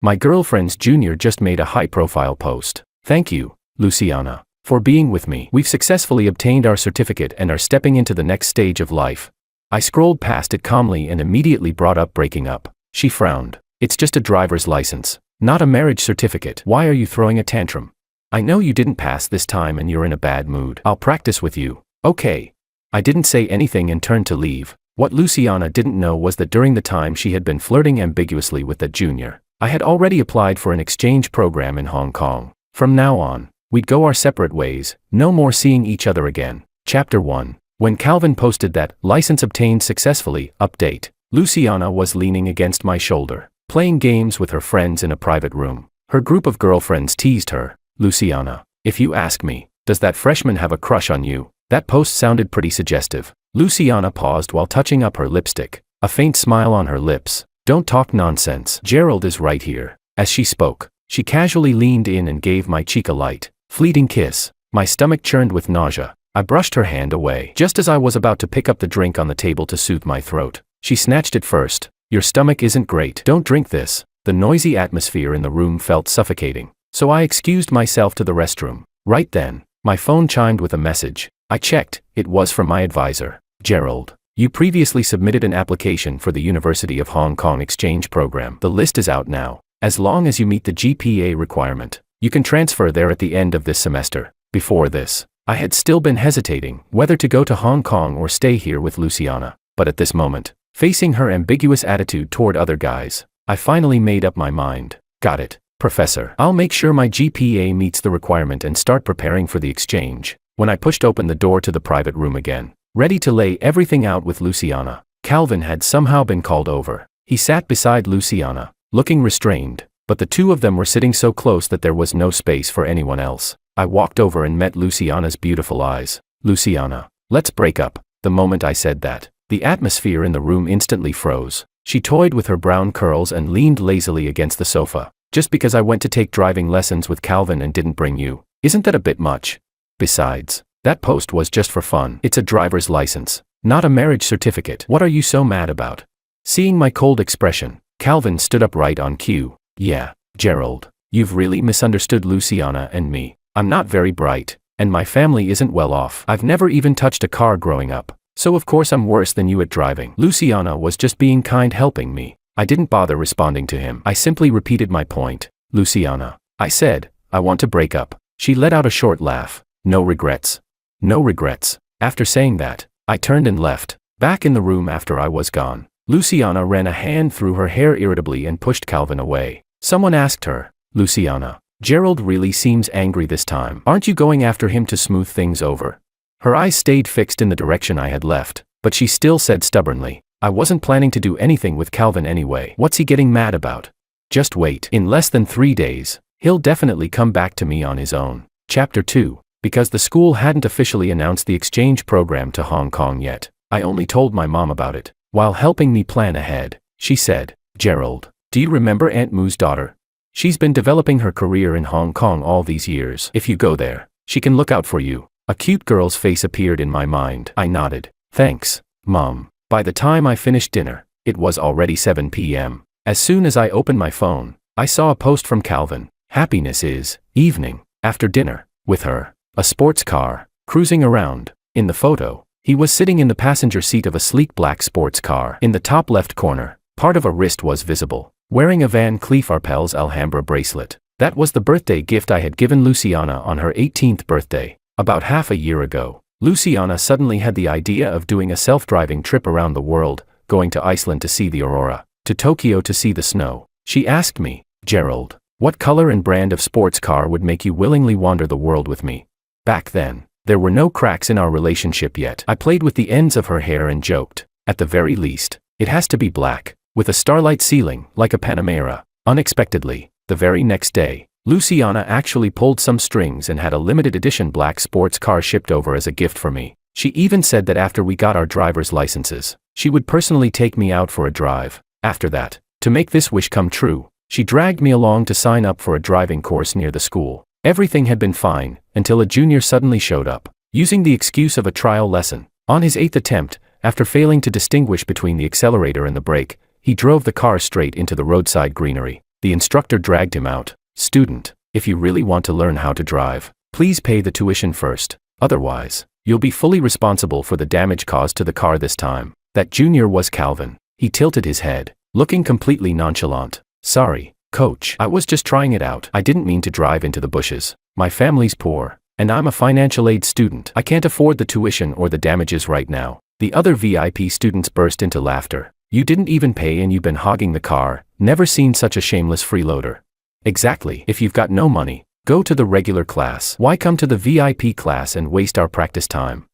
My girlfriend's junior just made a high-profile post. Thank you, Luciana, for being with me. We've successfully obtained our certificate and are stepping into the next stage of life. I scrolled past it calmly and immediately brought up breaking up. She frowned. It's just a driver's license, not a marriage certificate. Why are you throwing a tantrum? I know you didn't pass this time and you're in a bad mood. I'll practice with you. Okay. I didn't say anything and turned to leave. What Luciana didn't know was that during the time she had been flirting ambiguously with that junior, I had already applied for an exchange program in Hong Kong. From now on, we'd go our separate ways, no more seeing each other again. Chapter 1. When Calvin posted that, license obtained successfully, update, Luciana was leaning against my shoulder, playing games with her friends in a private room. Her group of girlfriends teased her. Luciana, if you ask me, does that freshman have a crush on you? That post sounded pretty suggestive. Luciana paused while touching up her lipstick, a faint smile on her lips. Don't talk nonsense. Gerald is right here. As she spoke, she casually leaned in and gave my cheek a light, fleeting kiss. My stomach churned with nausea. I brushed her hand away. Just as I was about to pick up the drink on the table to soothe my throat, she snatched it first. Your stomach isn't great. Don't drink this. The noisy atmosphere in the room felt suffocating, so I excused myself to the restroom. Right then, my phone chimed with a message. I checked. It was from my advisor. Gerald, you previously submitted an application for the University of Hong Kong exchange program. The list is out now. As long as you meet the GPA requirement, you can transfer there at the end of this semester. Before this, I had still been hesitating whether to go to Hong Kong or stay here with Luciana, but at this moment, facing her ambiguous attitude toward other guys, I finally made up my mind. Got it, Professor. I'll make sure my GPA meets the requirement and start preparing for the exchange. When I pushed open the door to the private room again, ready to lay everything out with Luciana, Calvin had somehow been called over. He sat beside Luciana, looking restrained, but the two of them were sitting so close that there was no space for anyone else. I walked over and met Luciana's beautiful eyes. Luciana, let's break up. The moment I said that, the atmosphere in the room instantly froze. She toyed with her brown curls and leaned lazily against the sofa. Just because I went to take driving lessons with Calvin and didn't bring you, isn't that a bit much? Besides, that post was just for fun. It's a driver's license, not a marriage certificate. What are you so mad about? Seeing my cold expression, Calvin stood up right on cue. Yeah, Gerald, you've really misunderstood Luciana and me. I'm not very bright, and my family isn't well off. I've never even touched a car growing up, so of course I'm worse than you at driving. Luciana was just being kind, helping me. I didn't bother responding to him. I simply repeated my point. Luciana, I said, I want to break up. She let out a short laugh. No regrets. No regrets. After saying that, I turned and left. Back in the room after I was gone, Luciana ran a hand through her hair irritably and pushed Calvin away. Someone asked her, Luciana, Gerald really seems angry this time. Aren't you going after him to smooth things over? Her eyes stayed fixed in the direction I had left, but she still said stubbornly, I wasn't planning to do anything with Calvin anyway. What's he getting mad about? Just wait. In less than 3 days, he'll definitely come back to me on his own. Chapter 2. Because the school hadn't officially announced the exchange program to Hong Kong yet, I only told my mom about it. While helping me plan ahead, she said, Gerald, do you remember Aunt Moo's daughter? She's been developing her career in Hong Kong all these years. If you go there, she can look out for you. A cute girl's face appeared in my mind. I nodded. Thanks, Mom. By the time I finished dinner, it was already 7 p.m. As soon as I opened my phone, I saw a post from Calvin. Happiness is, evening, after dinner, with her. A sports car, cruising around. In the photo, he was sitting in the passenger seat of a sleek black sports car. In the top left corner, part of a wrist was visible, wearing a Van Cleef Arpels Alhambra bracelet. That was the birthday gift I had given Luciana on her 18th birthday. About half a year ago, Luciana suddenly had the idea of doing a self-driving trip around the world, going to Iceland to see the aurora, to Tokyo to see the snow. She asked me, Gerald, what color and brand of sports car would make you willingly wander the world with me? Back then, there were no cracks in our relationship yet. I played with the ends of her hair and joked, at the very least, it has to be black, with a starlight ceiling, like a Panamera. Unexpectedly, the very next day, Luciana actually pulled some strings and had a limited edition black sports car shipped over as a gift for me. She even said that after we got our driver's licenses, she would personally take me out for a drive. After that, to make this wish come true, she dragged me along to sign up for a driving course near the school. Everything had been fine, until a junior suddenly showed up, using the excuse of a trial lesson. On his 8th attempt, after failing to distinguish between the accelerator and the brake, he drove the car straight into the roadside greenery. The instructor dragged him out. "Student, if you really want to learn how to drive, please pay the tuition first. Otherwise, you'll be fully responsible for the damage caused to the car this time." That junior was Calvin. He tilted his head, looking completely nonchalant. "Sorry, coach. I was just trying it out. I didn't mean to drive into the bushes. My family's poor, and I'm a financial aid student. I can't afford the tuition or the damages right now." The other VIP students burst into laughter. "You didn't even pay and you've been hogging the car. Never seen such a shameless freeloader." "Exactly. If you've got no money, go to the regular class. Why come to the VIP class and waste our practice time?"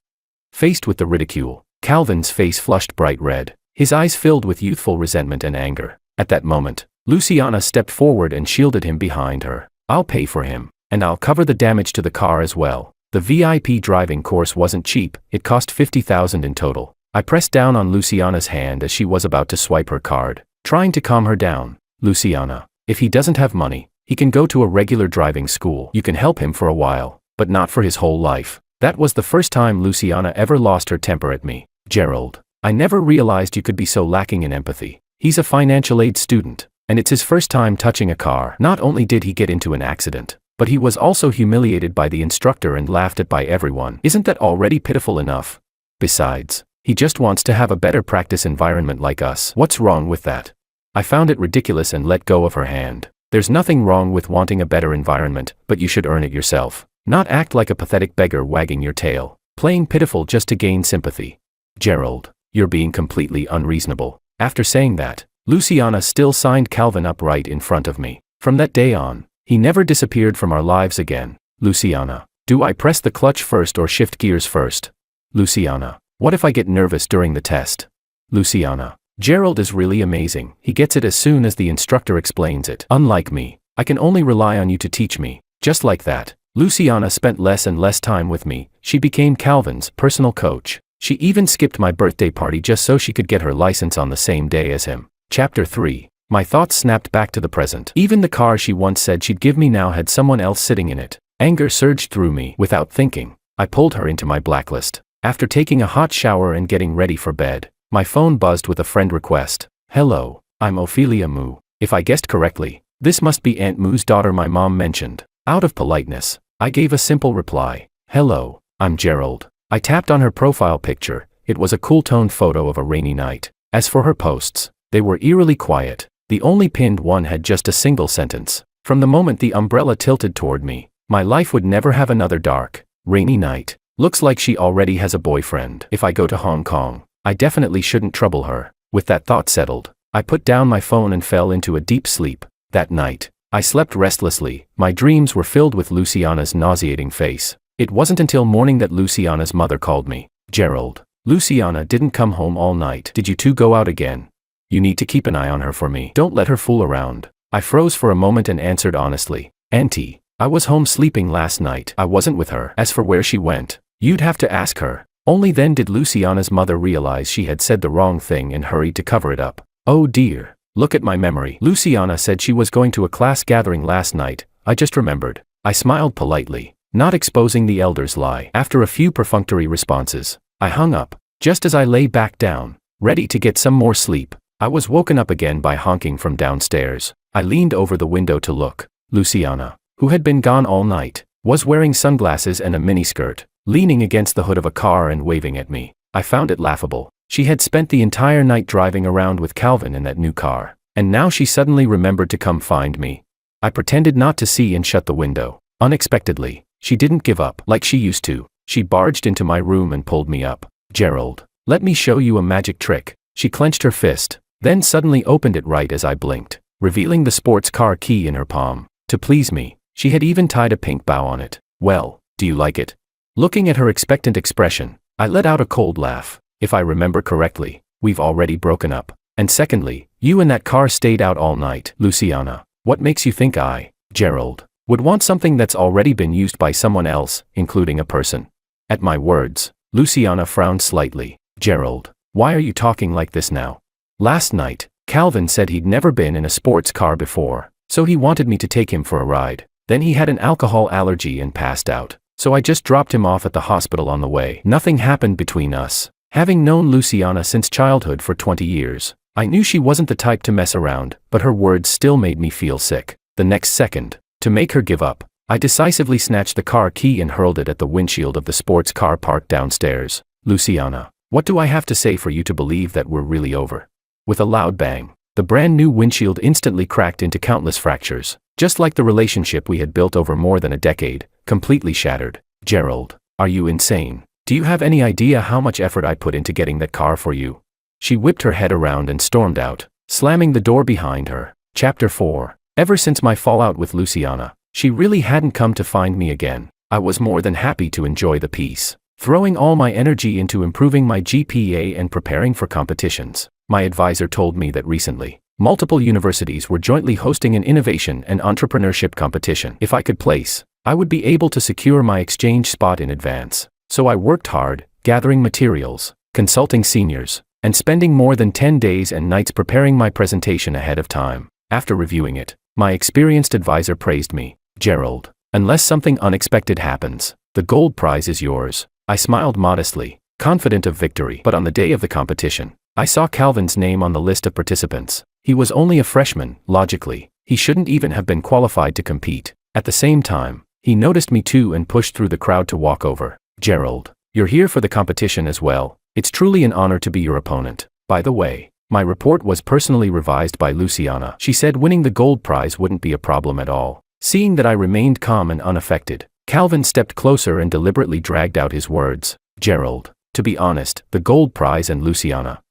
Faced with the ridicule, Calvin's face flushed bright red, his eyes filled with youthful resentment and anger. At that moment, Luciana stepped forward and shielded him behind her. "I'll pay for him, and I'll cover the damage to the car as well." The VIP driving course wasn't cheap, it cost $50,000 in total. I pressed down on Luciana's hand as she was about to swipe her card, trying to calm her down. "Luciana, if he doesn't have money, he can go to a regular driving school. You can help him for a while, but not for his whole life." That was the first time Luciana ever lost her temper at me. "Gerald, I never realized you could be so lacking in empathy. He's a financial aid student, and it's his first time touching a car. Not only did he get into an accident, but he was also humiliated by the instructor and laughed at by everyone. Isn't that already pitiful enough? Besides, he just wants to have a better practice environment like us. What's wrong with that?" I found it ridiculous and let go of her hand. "There's nothing wrong with wanting a better environment, but you should earn it yourself. Not act like a pathetic beggar wagging your tail, playing pitiful just to gain sympathy." "Gerald, you're being completely unreasonable." After saying that, Luciana still signed Calvin up right in front of me. From that day on, he never disappeared from our lives again. "Luciana, do I press the clutch first or shift gears first?" "Luciana, what if I get nervous during the test?" "Luciana, Gerald is really amazing. He gets it as soon as the instructor explains it. Unlike me, I can only rely on you to teach me." Just like that, Luciana spent less and less time with me. She became Calvin's personal coach. She even skipped my birthday party just so she could get her license on the same day as him. Chapter 3. My thoughts snapped back to the present. Even the car she once said she'd give me now had someone else sitting in it. Anger surged through me. Without thinking, I pulled her into my blacklist. After taking a hot shower and getting ready for bed, my phone buzzed with a friend request. "Hello, I'm Ophelia Moo. If I guessed correctly, this must be Aunt Moo's daughter my mom mentioned." Out of politeness, I gave a simple reply. "Hello, I'm Gerald." I tapped on her profile picture. It was a cool-toned photo of a rainy night. As for her posts, they were eerily quiet. The only pinned one had just a single sentence. "From the moment the umbrella tilted toward me, my life would never have another dark, rainy night. Looks like she already has a boyfriend. If I go to Hong Kong, I definitely shouldn't trouble her." With that thought settled, I put down my phone and fell into a deep sleep. That night, I slept restlessly. My dreams were filled with Luciana's nauseating face. It wasn't until morning that Luciana's mother called me. "Gerald, Luciana didn't come home all night. Did you two go out again? You need to keep an eye on her for me. Don't let her fool around." I froze for a moment and answered honestly. "Auntie, I was home sleeping last night. I wasn't with her. As for where she went, you'd have to ask her." Only then did Luciana's mother realize she had said the wrong thing and hurried to cover it up. "Oh dear, look at my memory. Luciana said she was going to a class gathering last night. I just remembered." I smiled politely, not exposing the elder's lie. After a few perfunctory responses, I hung up. Just as I lay back down, ready to get some more sleep, I was woken up again by honking from downstairs. I leaned over the window to look. Luciana, who had been gone all night, was wearing sunglasses and a miniskirt, leaning against the hood of a car and waving at me. I found it laughable. She had spent the entire night driving around with Calvin in that new car, and now she suddenly remembered to come find me. I pretended not to see and shut the window. Unexpectedly, she didn't give up like she used to. She barged into my room and pulled me up. "Gerald, let me show you a magic trick." She clenched her fist, then suddenly opened it right as I blinked, revealing the sports car key in her palm. To please me, she had even tied a pink bow on it. "Well, do you like it?" Looking at her expectant expression, I let out a cold laugh. "If I remember correctly, we've already broken up. And secondly, you and that car stayed out all night." "Luciana, what makes you think I, Gerald, would want something that's already been used by someone else, including a person?" At my words, Luciana frowned slightly. "Gerald, why are you talking like this now? Last night, Calvin said he'd never been in a sports car before, so he wanted me to take him for a ride. Then he had an alcohol allergy and passed out, so I just dropped him off at the hospital on the way. Nothing happened between us." Having known Luciana since childhood for 20 years, I knew she wasn't the type to mess around, but her words still made me feel sick. The next second, to make her give up, I decisively snatched the car key and hurled it at the windshield of the sports car parked downstairs. Luciana, what do I have to say for you to believe that we're really over? With a loud bang, the brand new windshield instantly cracked into countless fractures, just like the relationship we had built over more than a decade, completely shattered. Gerald, are you insane? Do you have any idea how much effort I put into getting that car for you? She whipped her head around and stormed out, slamming the door behind her. Chapter 4. Ever since my fallout with Luciana, she really hadn't come to find me again. I was more than happy to enjoy the peace, throwing all my energy into improving my GPA and preparing for competitions. My advisor told me that recently, multiple universities were jointly hosting an innovation and entrepreneurship competition. If I could place, I would be able to secure my exchange spot in advance. So I worked hard, gathering materials, consulting seniors, and spending more than 10 days and nights preparing my presentation ahead of time. After reviewing it, my experienced advisor praised me. Gerald, unless something unexpected happens, the gold prize is yours. I smiled modestly, confident of victory. But on the day of the competition, I saw Calvin's name on the list of participants. He was only a freshman. Logically, he shouldn't even have been qualified to compete. At the same time, he noticed me too and pushed through the crowd to walk over. Gerald, you're here for the competition as well. It's truly an honor to be your opponent. By the way, my report was personally revised by Luciana. She said winning the gold prize wouldn't be a problem at all. Seeing that I remained calm and unaffected, Calvin stepped closer and deliberately dragged out his words. Gerald, to be honest, the gold prize and Luciana,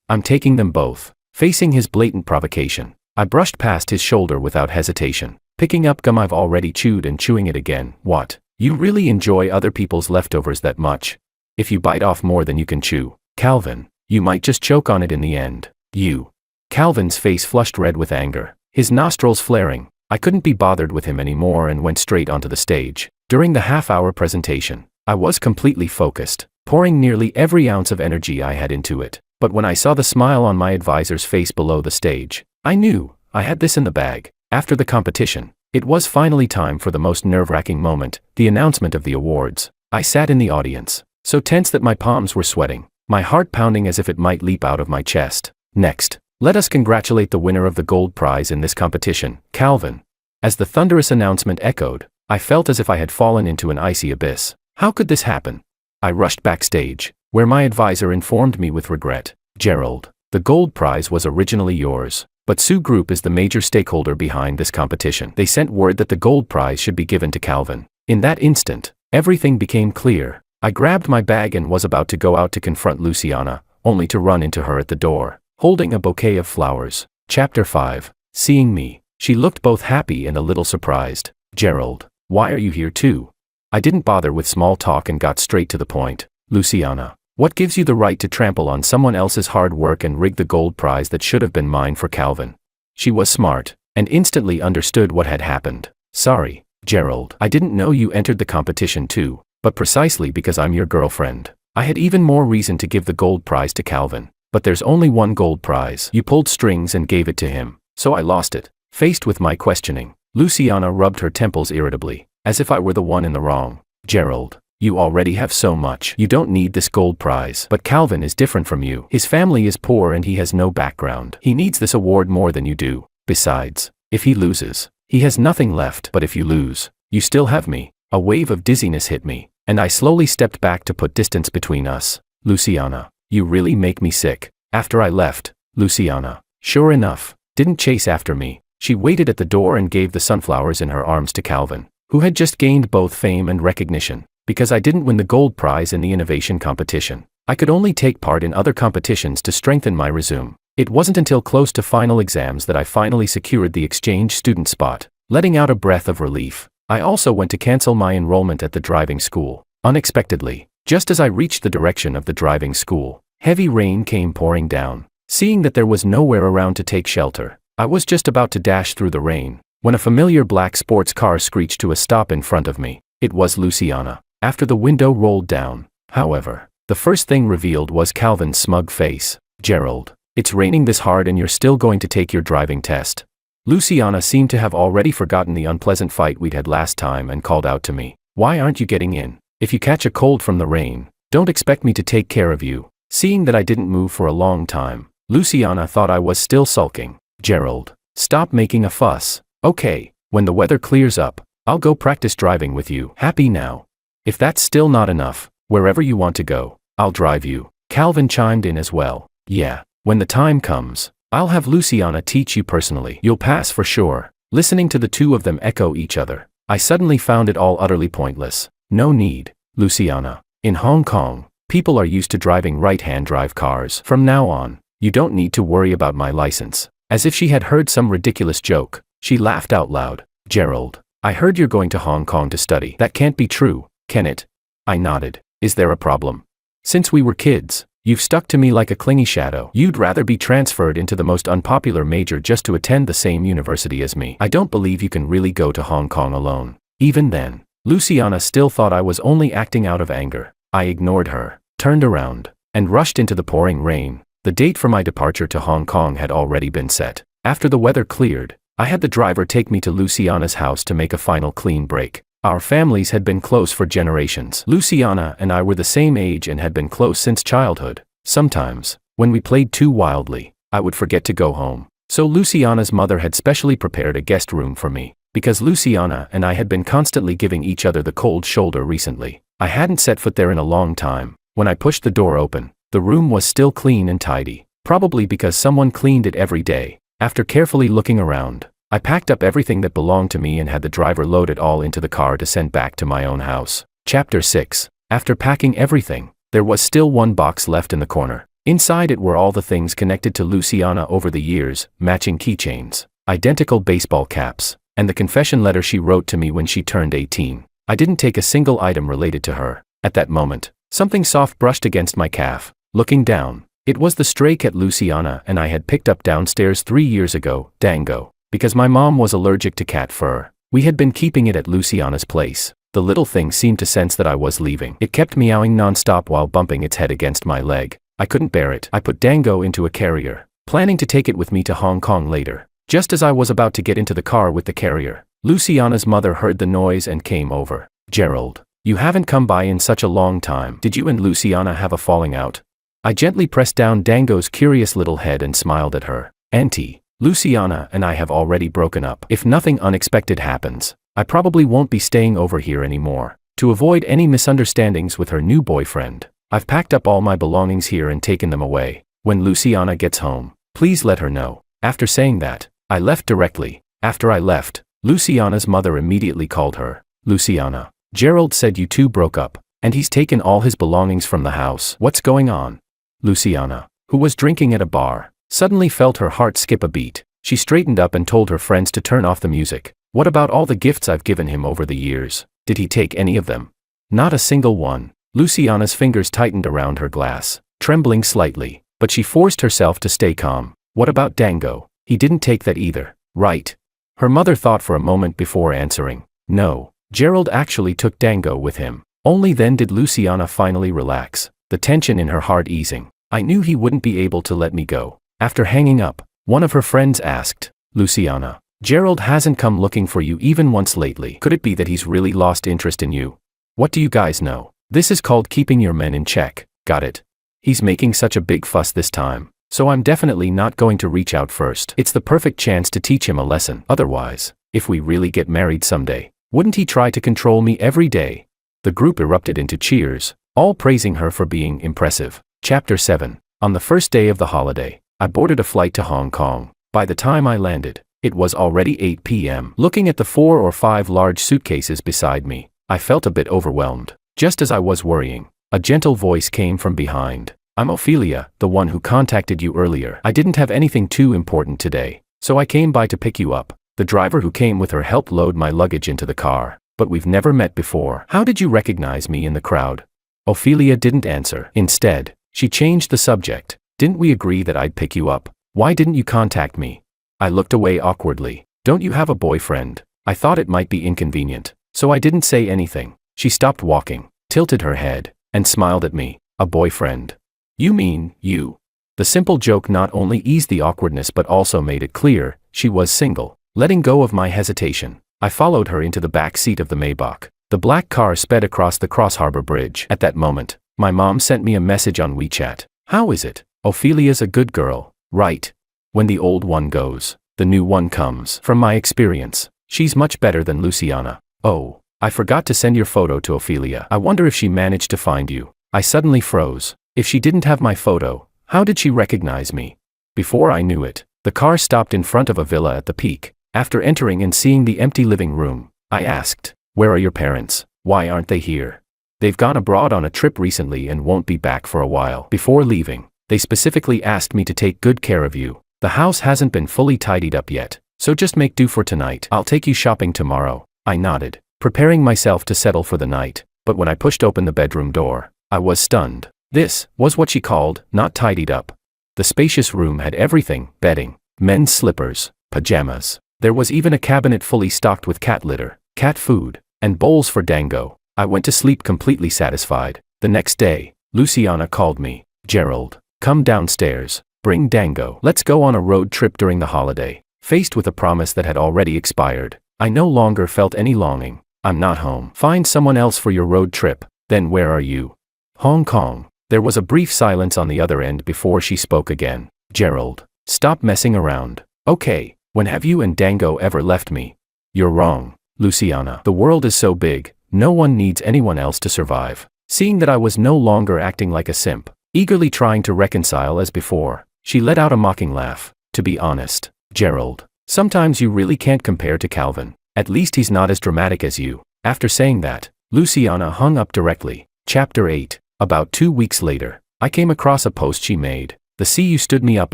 I'm taking them both. Facing his blatant provocation, I brushed past his shoulder without hesitation, picking up gum I've already chewed and chewing it again. What? You really enjoy other people's leftovers that much? If you bite off more than you can chew, Calvin, you might just choke on it in the end. You. Calvin's face flushed red with anger, his nostrils flaring. I couldn't be bothered with him anymore and went straight onto the stage. During the half-hour presentation, I was completely focused, pouring nearly every ounce of energy I had into it. But when I saw the smile on my advisor's face below the stage, I knew I had this in the bag. After the competition, it was finally time for the most nerve-wracking moment, the announcement of the awards. I sat in the audience, so tense that my palms were sweating, my heart pounding as if it might leap out of my chest. Next, let us congratulate the winner of the gold prize in this competition, Calvin. As the thunderous announcement echoed, I felt as if I had fallen into an icy abyss. How could this happen? I rushed backstage, where my advisor informed me with regret. Gerald, the gold prize was originally yours, but Sioux Group is the major stakeholder behind this competition. They sent word that the gold prize should be given to Calvin. In that instant, everything became clear. I grabbed my bag and was about to go out to confront Luciana, only to run into her at the door, holding a bouquet of flowers. Chapter 5. Seeing me, she looked both happy and a little surprised. Gerald, why are you here too? I didn't bother with small talk and got straight to the point. Luciana, what gives you the right to trample on someone else's hard work and rig the gold prize that should have been mine for Calvin? She was smart, and instantly understood what had happened. Sorry, Gerald, I didn't know you entered the competition too, but precisely because I'm your girlfriend, I had even more reason to give the gold prize to Calvin. But there's only one gold prize. You pulled strings and gave it to him, so I lost it. Faced with my questioning, Luciana rubbed her temples irritably, as if I were the one in the wrong. Gerald, you already have so much. You don't need this gold prize. But Calvin is different from you. His family is poor and he has no background. He needs this award more than you do. Besides, if he loses, he has nothing left. But if you lose, you still have me. A wave of dizziness hit me, and I slowly stepped back to put distance between us. Luciana, you really make me sick. After I left, Luciana, sure enough, didn't chase after me. She waited at the door and gave the sunflowers in her arms to Calvin, who had just gained both fame and recognition. Because I didn't win the gold prize in the innovation competition, I could only take part in other competitions to strengthen my resume. It wasn't until close to final exams that I finally secured the exchange student spot, letting out a breath of relief. I also went to cancel my enrollment at the driving school. Unexpectedly, just as I reached the direction of the driving school, heavy rain came pouring down. Seeing that there was nowhere around to take shelter, I was just about to dash through the rain, when a familiar black sports car screeched to a stop in front of me. It was Luciana. After the window rolled down, however, the first thing revealed was Calvin's smug face. Gerald, it's raining this hard and you're still going to take your driving test. Luciana seemed to have already forgotten the unpleasant fight we'd had last time and called out to me. Why aren't you getting in? If you catch a cold from the rain, don't expect me to take care of you. Seeing that I didn't move for a long time, Luciana thought I was still sulking. Gerald, stop making a fuss. Okay, when the weather clears up, I'll go practice driving with you. Happy now? If that's still not enough, wherever you want to go, I'll drive you. Calvin chimed in as well. Yeah, when the time comes, I'll have Luciana teach you personally. You'll pass for sure. Listening to the two of them echo each other, I suddenly found it all utterly pointless. No need, Luciana. In Hong Kong, people are used to driving right-hand drive cars. From now on, you don't need to worry about my license. As if she had heard some ridiculous joke, she laughed out loud. Gerald, I heard you're going to Hong Kong to study. That can't be true, can it? I nodded. Is there a problem? Since we were kids, you've stuck to me like a clingy shadow. You'd rather be transferred into the most unpopular major just to attend the same university as me. I don't believe you can really go to Hong Kong alone. Even then, Luciana still thought I was only acting out of anger. I ignored her, turned around, and rushed into the pouring rain. The date for my departure to Hong Kong had already been set. After the weather cleared, I had the driver take me to Luciana's house to make a final clean break. Our families had been close for generations. Luciana and I were the same age and had been close since childhood. Sometimes, when we played too wildly, I would forget to go home. So Luciana's mother had specially prepared a guest room for me. Because Luciana and I had been constantly giving each other the cold shoulder recently, I hadn't set foot there in a long time. When I pushed the door open, the room was still clean and tidy, probably because someone cleaned it every day. After carefully looking around, I packed up everything that belonged to me and had the driver load it all into the car to send back to my own house. Chapter 6. After packing everything, there was still one box left in the corner. Inside it were all the things connected to Luciana over the years, matching keychains, identical baseball caps, and the confession letter she wrote to me when she turned 18. I didn't take a single item related to her. At that moment, something soft brushed against my calf. Looking down, it was the stray cat Luciana and I had picked up downstairs 3 years ago, Dango. Because my mom was allergic to cat fur, we had been keeping it at Luciana's place. The little thing seemed to sense that I was leaving. It kept meowing non-stop while bumping its head against my leg. I couldn't bear it. I put Dango into a carrier, planning to take it with me to Hong Kong later. Just as I was about to get into the car with the carrier, Luciana's mother heard the noise and came over. Gerald, you haven't come by in such a long time. Did you and Luciana have a falling out? I gently pressed down Dango's curious little head and smiled at her. Auntie, Luciana and I have already broken up. If nothing unexpected happens, I probably won't be staying over here anymore. To avoid any misunderstandings with her new boyfriend, I've packed up all my belongings here and taken them away. When Luciana gets home, please let her know. After saying that, I left directly. After I left, Luciana's mother immediately called her. Luciana, Gerald said you two broke up, and he's taken all his belongings from the house. What's going on? Luciana, who was drinking at a bar, suddenly felt her heart skip a beat. She straightened up and told her friends to turn off the music. What about all the gifts I've given him over the years? Did he take any of them? Not a single one. Luciana's fingers tightened around her glass, trembling slightly, but she forced herself to stay calm. What about Dango? He didn't take that either, right? Her mother thought for a moment before answering. No, Gerald actually took Dango with him. Only then did Luciana finally relax, the tension in her heart easing. I knew he wouldn't be able to let me go. After hanging up, one of her friends asked, Luciana, Gerald hasn't come looking for you even once lately. Could it be that he's really lost interest in you? What do you guys know? This is called keeping your men in check, got it? He's making such a big fuss this time, so I'm definitely not going to reach out first. It's the perfect chance to teach him a lesson. Otherwise, if we really get married someday, wouldn't he try to control me every day? The group erupted into cheers, all praising her for being impressive. Chapter 7. On the first day of the holiday, I boarded a flight to Hong Kong. By the time I landed, it was already 8 p.m. Looking at the 4 or 5 large suitcases beside me, I felt a bit overwhelmed. Just as I was worrying, a gentle voice came from behind. I'm Ophelia, the one who contacted you earlier. I didn't have anything too important today, so I came by to pick you up. The driver who came with her helped load my luggage into the car, but we've never met before. How did you recognize me in the crowd? Ophelia didn't answer. Instead, she changed the subject. Didn't we agree that I'd pick you up? Why didn't you contact me? I looked away awkwardly. Don't you have a boyfriend? I thought it might be inconvenient, so I didn't say anything. She stopped walking, tilted her head, and smiled at me. A boyfriend? You mean, you? The simple joke not only eased the awkwardness but also made it clear she was single. Letting go of my hesitation, I followed her into the back seat of the Maybach. The black car sped across the Cross Harbor Bridge. At that moment, my mom sent me a message on WeChat. How is it? Ophelia's a good girl. Right. When the old one goes, the new one comes. From my experience, she's much better than Luciana. Oh, I forgot to send your photo to Ophelia. I wonder if she managed to find you. I suddenly froze. If she didn't have my photo, how did she recognize me? Before I knew it, the car stopped in front of a villa at the peak. After entering and seeing the empty living room, I asked, "Where are your parents? Why aren't they here?" "They've gone abroad on a trip recently and won't be back for a while." Before leaving, they specifically asked me to take good care of you. "The house hasn't been fully tidied up yet, so just make do for tonight. I'll take you shopping tomorrow." I nodded, preparing myself to settle for the night, but when I pushed open the bedroom door, I was stunned. This was what she called not tidied up. The spacious room had everything: bedding, men's slippers, pajamas. There was even a cabinet fully stocked with cat litter, cat food, and bowls for Dango. I went to sleep completely satisfied. The next day, Luciana called me. "Gerald, come downstairs, bring Dango. Let's go on a road trip during the holiday." Faced with a promise that had already expired, I no longer felt any longing. "I'm not home." "Find someone else for your road trip." "Then where are you?" "Hong Kong." There was a brief silence on the other end before she spoke again. "Gerald, stop messing around." "Okay, when have you and Dango ever left me?" "You're wrong, Luciana. The world is so big, no one needs anyone else to survive." Seeing that I was no longer acting like a simp, eagerly trying to reconcile as before, she let out a mocking laugh. "To be honest, Gerald, sometimes you really can't compare to Calvin. At least he's not as dramatic as you." After saying that, Luciana hung up directly. Chapter 8. About 2 weeks later, I came across a post she made. "The sea you stood me up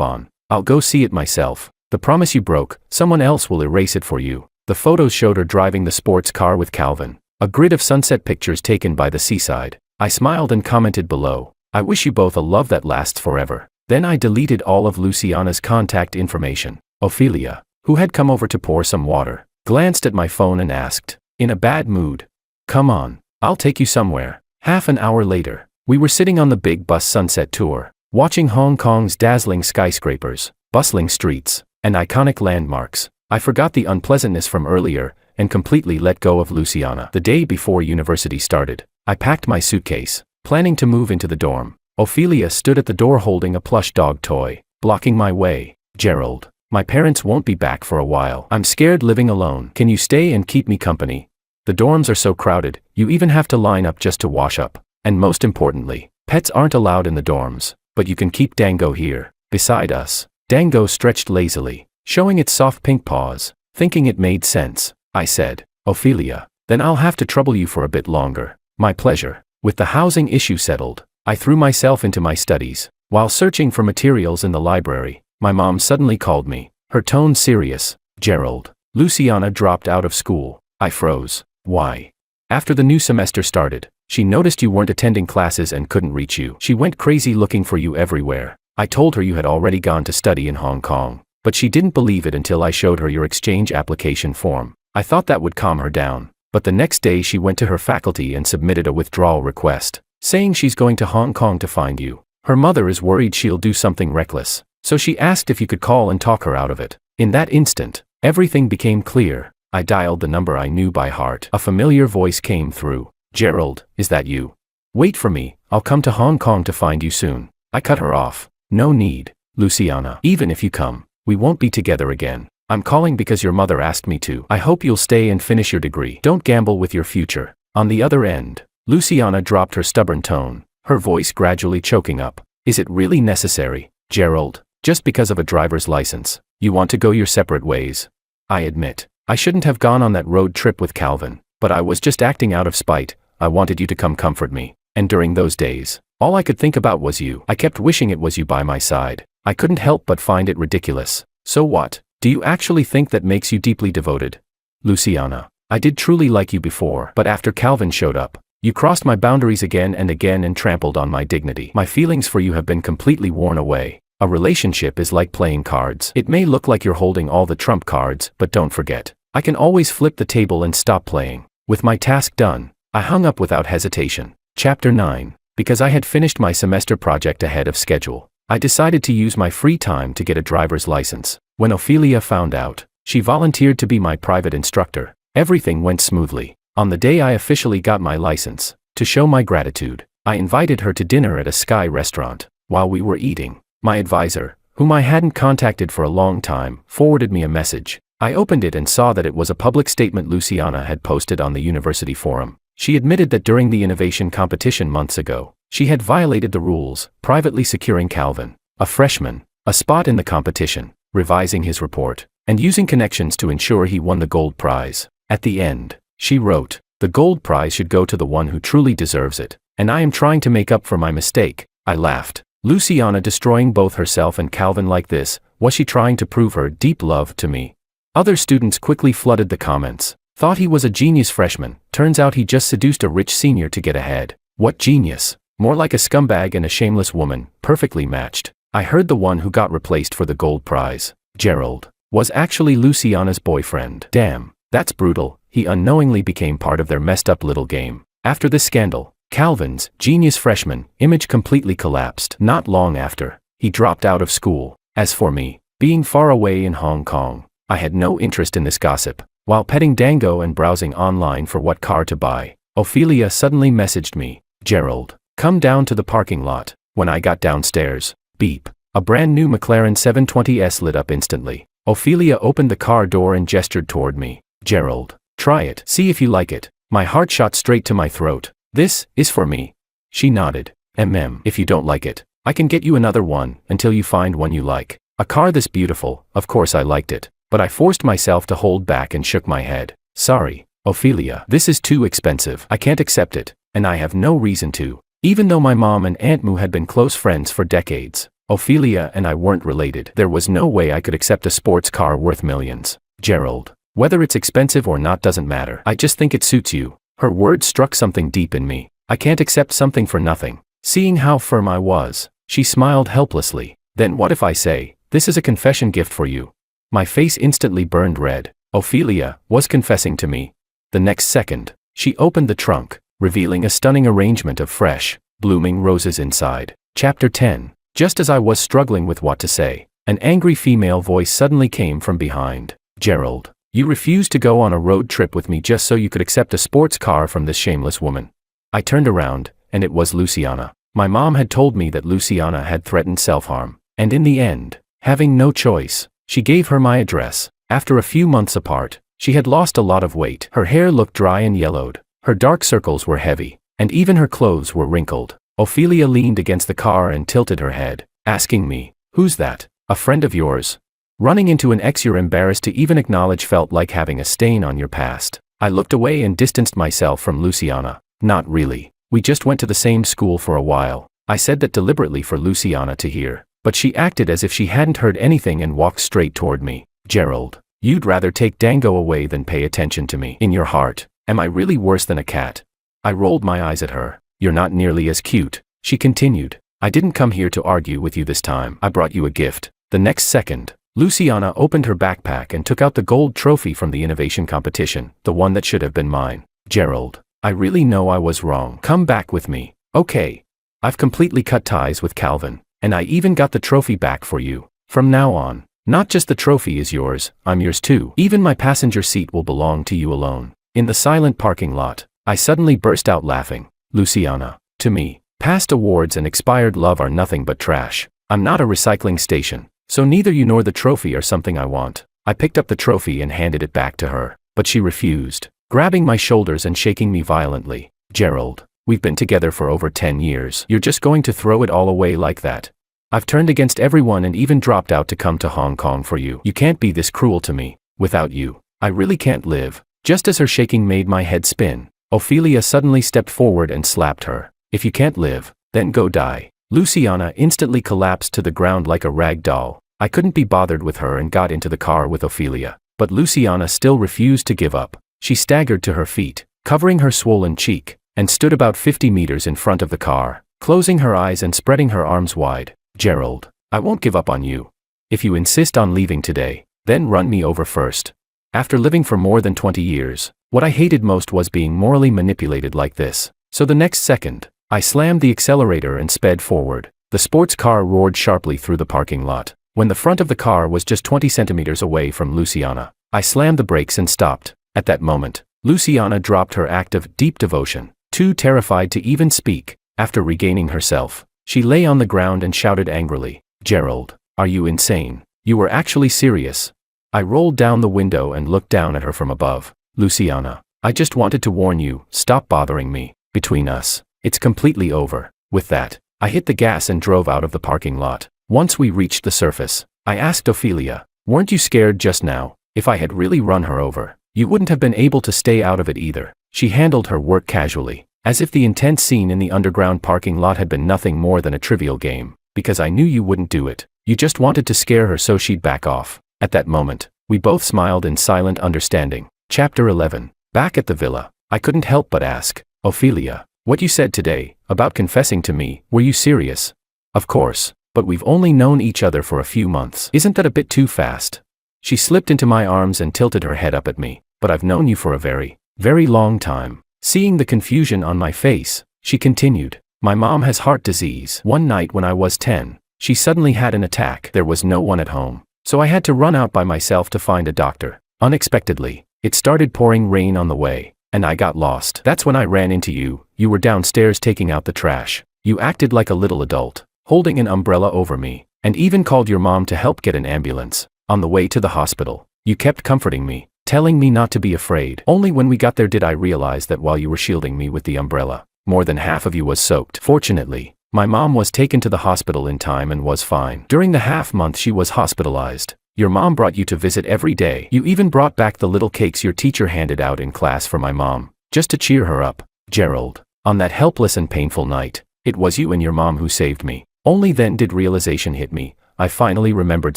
on. I'll go see it myself. The promise you broke, someone else will erase it for you." The photos showed her driving the sports car with Calvin. A grid of sunset pictures taken by the seaside. I smiled and commented below, "I wish you both a love that lasts forever." Then I deleted all of Luciana's contact information. Ophelia, who had come over to pour some water, glanced at my phone and asked, in a bad mood, "Come on, I'll take you somewhere." Half an hour later, we were sitting on the big bus sunset tour, watching Hong Kong's dazzling skyscrapers, bustling streets, and iconic landmarks. I forgot the unpleasantness from earlier and completely let go of Luciana. The day before university started, I packed my suitcase, planning to move into the dorm. Ophelia stood at the door holding a plush dog toy, blocking my way. "Gerald, my parents won't be back for a while. I'm scared living alone. Can you stay and keep me company? The dorms are so crowded, you even have to line up just to wash up. And most importantly, pets aren't allowed in the dorms, but you can keep Dango here, beside us." Dango stretched lazily, showing its soft pink paws. Thinking it made sense, I said, "Ophelia, then I'll have to trouble you for a bit longer." "My pleasure." With the housing issue settled, I threw myself into my studies. While searching for materials in the library, my mom suddenly called me, her tone serious. "Gerald, Luciana dropped out of school." I froze. "Why?" "After the new semester started, she noticed you weren't attending classes and couldn't reach you. She went crazy looking for you everywhere." I told her you had already gone to study in Hong Kong, but she didn't believe it until I showed her your exchange application form. I thought that would calm her down, but the next day she went to her faculty and submitted a withdrawal request, saying she's going to Hong Kong to find you. Her mother is worried she'll do something reckless, so she asked if you could call and talk her out of it. In that instant, everything became clear. I dialed the number I knew by heart. A familiar voice came through. "Gerald, is that you? Wait for me, I'll come to Hong Kong to find you soon." I cut her off. "No need, Luciana. Even if you come, we won't be together again. I'm calling because your mother asked me to. I hope you'll stay and finish your degree. Don't gamble with your future." On the other end, Luciana dropped her stubborn tone, her voice gradually choking up. "Is it really necessary, Gerald? Just because of a driver's license, you want to go your separate ways?" I admit, I shouldn't have gone on that road trip with Calvin, but I was just acting out of spite. I wanted you to come comfort me. And during those days, all I could think about was you. I kept wishing it was you by my side. I couldn't help but find it ridiculous. "So what? Do you actually think that makes you deeply devoted?" "Luciana, I did truly like you before, but after Calvin showed up, you crossed my boundaries again and trampled on my dignity. My feelings for you have been completely worn away. A relationship is like playing cards. It may look like you're holding all the trump cards, but don't forget, I can always flip the table and stop playing." With my task done, I hung up without hesitation. Chapter 9. Because I had finished my semester project ahead of schedule, I decided to use my free time to get a driver's license. When Ophelia found out, she volunteered to be my private instructor. Everything went smoothly. On the day I officially got my license, to show my gratitude, I invited her to dinner at a Sky restaurant. While we were eating, my advisor, whom I hadn't contacted for a long time, forwarded me a message. I opened it and saw that it was a public statement Luciana had posted on the university forum. She admitted that during the innovation competition months ago, she had violated the rules, privately securing Calvin, a freshman, a spot in the competition, revising his report, and using connections to ensure he won the gold prize. At the end, she wrote, "The gold prize should go to the one who truly deserves it, and I am trying to make up for my mistake." I laughed. Luciana destroying both herself and Calvin like this, was she trying to prove her deep love to me? Other students quickly flooded the comments. Thought he was a genius freshman, turns out he just seduced a rich senior to get ahead. What genius? More like a scumbag and a shameless woman, perfectly matched. I heard the one who got replaced for the gold prize, Gerald, was actually Luciana's boyfriend. Damn, that's brutal. He unknowingly became part of their messed up little game. After this scandal, Calvin's genius freshman image completely collapsed. Not long after, he dropped out of school. As for me, being far away in Hong Kong, I had no interest in this gossip. While petting Dango and browsing online for what car to buy, Ophelia suddenly messaged me, "Gerald, come down to the parking lot." When I got downstairs, beep, a brand new McLaren 720S lit up instantly. Ophelia opened the car door and gestured toward me. "Gerald, try it, see if you like it." My heart shot straight to my throat. "This is for me." She nodded. If you don't like it, I can get you another one until you find one you like." A car this beautiful, of course I liked it, but I forced myself to hold back and shook my head. "Sorry, Ophelia, this is too expensive. I can't accept it, and I have no reason to." Even though my mom and Aunt Moo had been close friends for decades, Ophelia and I weren't related. There was no way I could accept a sports car worth millions. "Gerald, whether it's expensive or not doesn't matter. I just think it suits you." Her words struck something deep in me. I can't accept something for nothing. Seeing how firm I was, she smiled helplessly. "Then what if I say, this is a confession gift for you?" My face instantly burned red. Ophelia was confessing to me. The next second, she opened the trunk, revealing a stunning arrangement of fresh, blooming roses inside. Chapter 10. Just as I was struggling with what to say, an angry female voice suddenly came from behind. "Gerald, you refused to go on a road trip with me just so you could accept a sports car from this shameless woman." I turned around, and it was Luciana. My mom had told me that Luciana had threatened self-harm, and in the end, having no choice, she gave her my address. After a few months apart, she had lost a lot of weight. Her hair looked dry and yellowed. Her dark circles were heavy, and even her clothes were wrinkled. Ophelia leaned against the car and tilted her head, asking me, "Who's that? A friend of yours?" Running into an ex you're embarrassed to even acknowledge felt like having a stain on your past. I looked away and distanced myself from Luciana. "Not really. We just went to the same school for a while." I said that deliberately for Luciana to hear, but she acted as if she hadn't heard anything and walked straight toward me. "Gerald, you'd rather take Dango away than pay attention to me. In your heart, am I really worse than a cat?" I rolled my eyes at her. "You're not nearly as cute," she continued. "I didn't come here to argue with you this time. I brought you a gift." The next second, Luciana opened her backpack and took out the gold trophy from the innovation competition, the one that should have been mine. "Gerald, I really know I was wrong. Come back with me." "Okay. I've completely cut ties with Calvin, and I even got the trophy back for you. From now on, not just the trophy is yours, I'm yours too. Even my passenger seat will belong to you alone." In the silent parking lot, I suddenly burst out laughing. "Luciana, to me, past awards and expired love are nothing but trash. I'm not a recycling station, so neither you nor the trophy are something I want." I picked up the trophy and handed it back to her, but she refused, grabbing my shoulders and shaking me violently. "Gerald, we've been together for over 10 years. You're just going to throw it all away like that? I've turned against everyone and even dropped out to come to Hong Kong for you. You can't be this cruel to me. Without you, I really can't live." Just as her shaking made my head spin, Ophelia suddenly stepped forward and slapped her. "If you can't live, then go die." Luciana instantly collapsed to the ground like a rag doll. I couldn't be bothered with her and got into the car with Ophelia, but Luciana still refused to give up. She staggered to her feet, covering her swollen cheek, and stood about 50 meters in front of the car, closing her eyes and spreading her arms wide. "Gerald, I won't give up on you. If you insist on leaving today, then run me over first." After living for more than 20 years, what I hated most was being morally manipulated like this. So the next second, I slammed the accelerator and sped forward. The sports car roared sharply through the parking lot. When the front of the car was just 20 centimeters away from Luciana, I slammed the brakes and stopped. At that moment, Luciana dropped her act of deep devotion, too terrified to even speak. After regaining herself, she lay on the ground and shouted angrily, "Gerald, Are you insane? You were actually serious? I rolled down the window and looked down at her from above. Luciana, I just wanted to warn you, stop bothering me. Between us, it's completely over. With that, I hit the gas and drove out of the parking lot. Once we reached the surface, I asked Ophelia, weren't you scared just now? If I had really run her over, you wouldn't have been able to stay out of it either. She handled her work casually, as if the intense scene in the underground parking lot had been nothing more than a trivial game. Because I knew you wouldn't do it. You just wanted to scare her so she'd back off. At that moment, we both smiled in silent understanding. Chapter 11. Back at the villa, I couldn't help but ask, Ophelia, what you said today, about confessing to me, were you serious? Of course, but we've only known each other for a few months. Isn't that a bit too fast? She slipped into my arms and tilted her head up at me. But I've known you for a very, very long time. Seeing the confusion on my face, she continued, my mom has heart disease. One night when I was 10, she suddenly had an attack. There was no one at home, so I had to run out by myself to find a doctor. Unexpectedly, it started pouring rain on the way, and I got lost. That's when I ran into you. You were downstairs taking out the trash. You acted like a little adult, holding an umbrella over me, and even called your mom to help get an ambulance. On the way to the hospital, you kept comforting me, telling me not to be afraid. Only when we got there did I realize that while you were shielding me with the umbrella, more than half of you was soaked. Fortunately, my mom was taken to the hospital in time and was fine. During the half-month she was hospitalized, your mom brought you to visit every day. You even brought back the little cakes your teacher handed out in class for my mom, just to cheer her up. Gerald, on that helpless and painful night, it was you and your mom who saved me. Only then did realization hit me. I finally remembered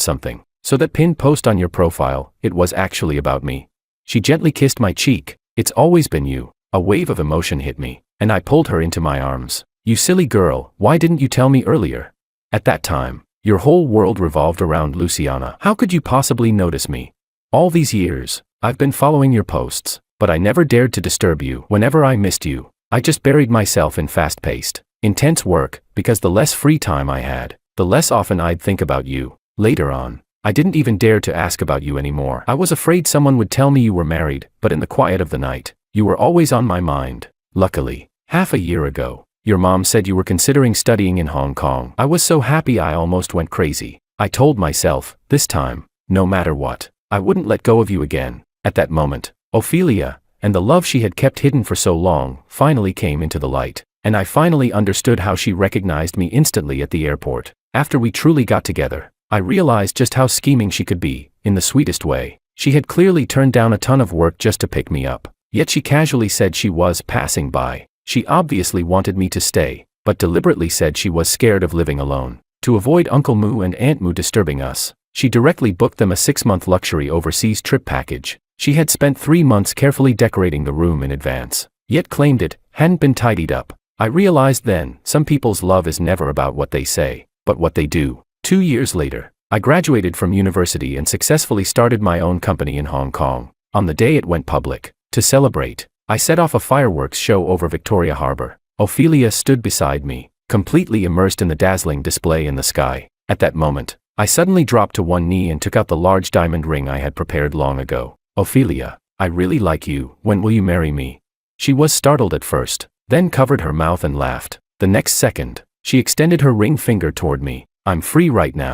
something. So that pinned post on your profile, it was actually about me. She gently kissed my cheek. It's always been you. A wave of emotion hit me, and I pulled her into my arms. You silly girl, why didn't you tell me earlier? At that time, your whole world revolved around Luciana. How could you possibly notice me? All these years, I've been following your posts, but I never dared to disturb you. Whenever I missed you, I just buried myself in fast-paced, intense work, because the less free time I had, the less often I'd think about you. Later on, I didn't even dare to ask about you anymore. I was afraid someone would tell me you were married, but in the quiet of the night, you were always on my mind. Luckily, half a year ago, your mom said you were considering studying in Hong Kong. I was so happy I almost went crazy. I told myself, this time, no matter what, I wouldn't let go of you again. At that moment, Ophelia, and the love she had kept hidden for so long, finally came into the light, and I finally understood how she recognized me instantly at the airport. After we truly got together, I realized just how scheming she could be, in the sweetest way. She had clearly turned down a ton of work just to pick me up, yet she casually said she was passing by. She obviously wanted me to stay, but deliberately said she was scared of living alone. To avoid Uncle Moo and Aunt Moo disturbing us, she directly booked them a 6-month luxury overseas trip package. She had spent 3 months carefully decorating the room in advance, yet claimed it hadn't been tidied up. I realized then, some people's love is never about what they say, but what they do. 2 years later, I graduated from university and successfully started my own company in Hong Kong. On the day it went public, to celebrate, I set off a fireworks show over Victoria Harbour. Ophelia stood beside me, completely immersed in the dazzling display in the sky. At that moment, I suddenly dropped to one knee and took out the large diamond ring I had prepared long ago. Ophelia, I really like you. When will you marry me? She was startled at first, then covered her mouth and laughed. The next second, she extended her ring finger toward me. I'm free right now.